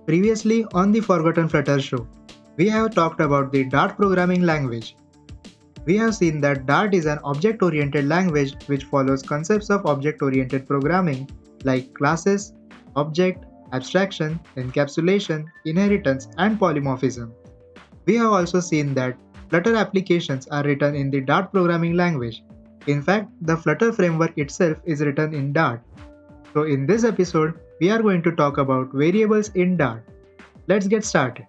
Previously on the Forgotten Flutter show, we have talked about the Dart programming language. We have seen that Dart is an object-oriented language which follows concepts of object-oriented programming like classes, object, abstraction, encapsulation, inheritance, and polymorphism. We have also seen that Flutter applications are written in the Dart programming language. In fact, the Flutter framework itself is written in Dart. So in this episode, we are going to talk about variables in Dart. Let's get started.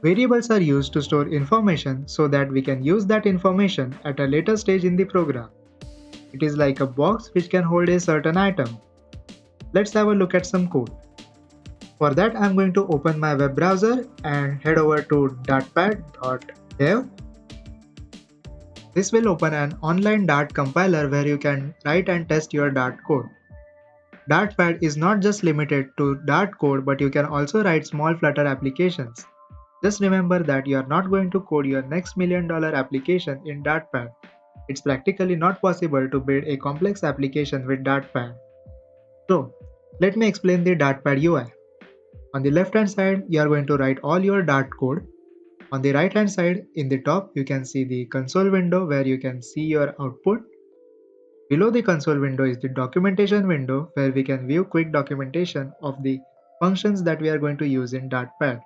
Variables are used to store information so that we can use that information at a later stage in the program. It is like a box which can hold a certain item. Let's have a look at some code. For that, I'm going to open my web browser and head over to dartpad.dev. This will open an online Dart compiler where you can write and test your Dart code. DartPad is not just limited to Dart code, but you can also write small Flutter applications. Just remember that you are not going to code your next $1 million application in DartPad. It's practically not possible to build a complex application with DartPad. So, let me explain the DartPad UI. On the left hand side, you are going to write all your Dart code. On the right hand side, in the top, you can see the console window where you can see your output. Below the console window is the documentation window where we can view quick documentation of the functions that we are going to use in DartPad.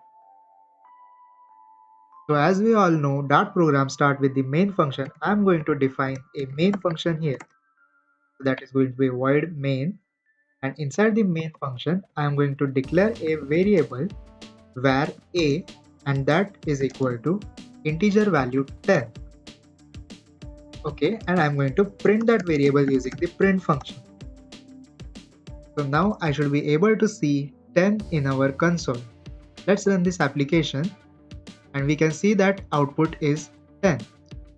So as we all know, Dart programs start with the main function. I am going to define a main function here. That is going to be void main, and inside the main function I am going to declare a variable var a, and that is equal to integer value 10. Okay, and I'm going to print that variable using the print function. So now I should be able to see 10 in our console. Let's run this application and we can see that output is 10,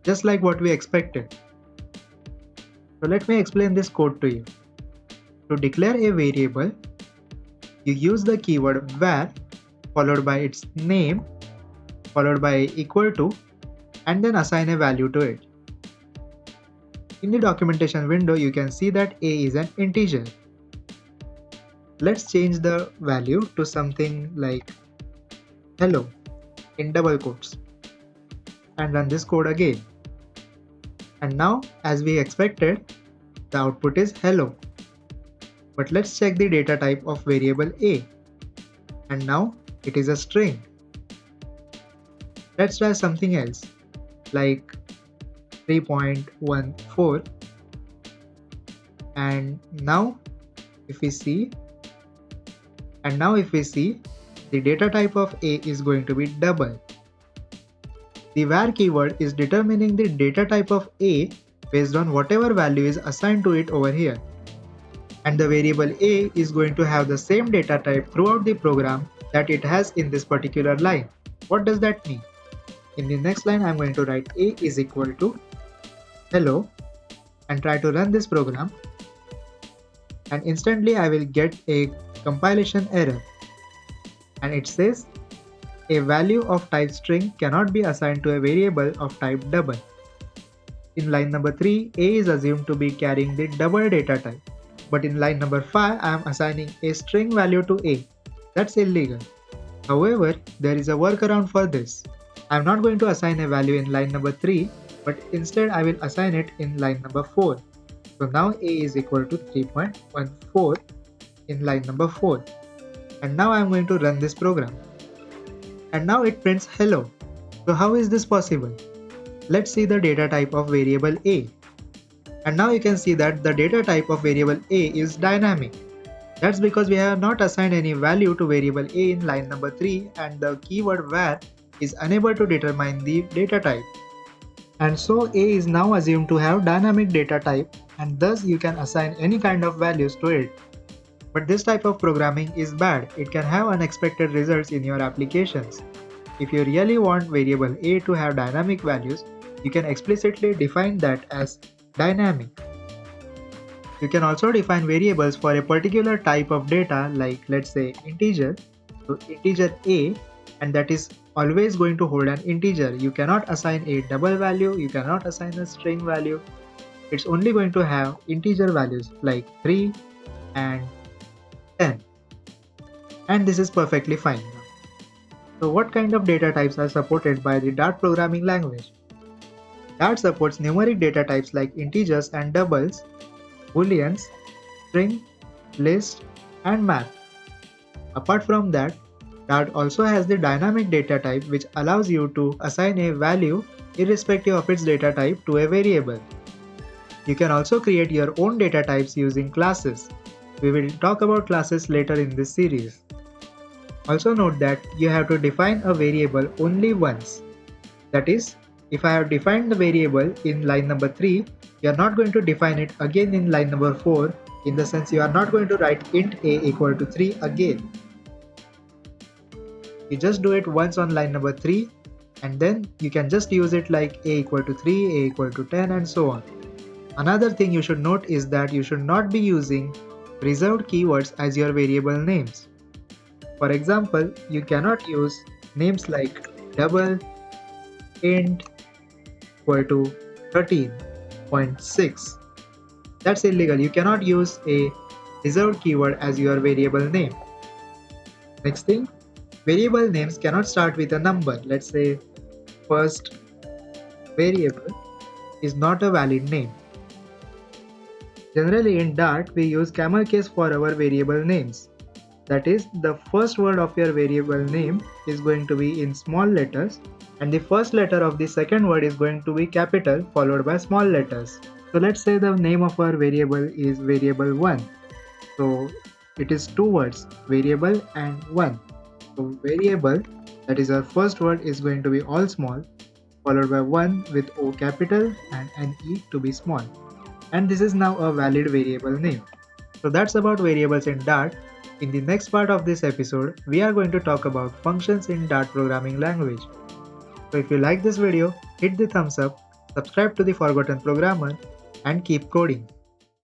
just like what we expected. So let me explain this code to you. To declare a variable, you use the keyword var followed by its name followed by equal to, and then assign a value to it. In the documentation window, you can see that a is an integer. Let's change the value to something like hello in double quotes and run this code again. And now, as we expected, the output is hello. But let's check the data type of variable a, and now it is a string. Let's try something else like 3.14, and now if we see the data type of a is going to be double. The var keyword is determining the data type of a based on whatever value is assigned to it over here, and the variable a is going to have the same data type throughout the program that it has in this particular line. What does that mean? In the next line, I'm going to write a is equal to hello and try to run this program, and instantly I will get a compilation error, and it says a value of type string cannot be assigned to a variable of type double. In line number 3, a is assumed to be carrying the double data type, but in line number 5 I am assigning a string value to a. That's illegal. However, there is a workaround for this. I am not going to assign a value in line number 3, but instead I will assign it in line number 4. So now a is equal to 3.14 in line number 4. And now I am going to run this program. And now it prints hello. So how is this possible? Let's see the data type of variable a. And now you can see that the data type of variable a is dynamic. That's because we have not assigned any value to variable a in line number 3, and the keyword var is unable to determine the data type. And so a is now assumed to have dynamic data type, and thus you can assign any kind of values to it. But this type of programming is bad. It can have unexpected results in your applications. If you really want variable a to have dynamic values, you can explicitly define that as dynamic. You can also define variables for a particular type of data, like let's say integer. So integer a, and that is always going to hold an integer. You cannot assign a double value, you cannot assign a string value. It's only going to have integer values like 3 and 10. and this is perfectly fine. So what kind of data types are supported by the Dart programming language? Dart supports numeric data types like integers and doubles, booleans, string, list, and map. Apart from that, Dart also has the dynamic data type, which allows you to assign a value irrespective of its data type to a variable. You can also create your own data types using classes. We will talk about classes later in this series. Also note that you have to define a variable only once. That is, if I have defined the variable in line number 3, you are not going to define it again in line number 4, in the sense you are not going to write int a equal to 3 again. You just do it once on line number 3, and then you can just use it like a equal to 3, a equal to 10, and so on. Another thing you should note is that you should not be using reserved keywords as your variable names. For example, you cannot use names like double, int, equal to 13.6. That's illegal. You cannot use a reserved keyword as your variable name. Next thing, variable names cannot start with a number. Let's say first variable is not a valid name. Generally in Dart, we use camel case for our variable names. That is, the first word of your variable name is going to be in small letters, and the first letter of the second word is going to be capital followed by small letters. So let's say the name of our variable is variable 1. So it is two words, variable and 1. So variable, that is our first word, is going to be all small, followed by 1 with O capital and NE to be small. And this is now a valid variable name. So that's about variables in Dart. In the next part of this episode, we are going to talk about functions in Dart programming language. So if you like this video, hit the thumbs up, subscribe to the Forgotten Programmer, and keep coding.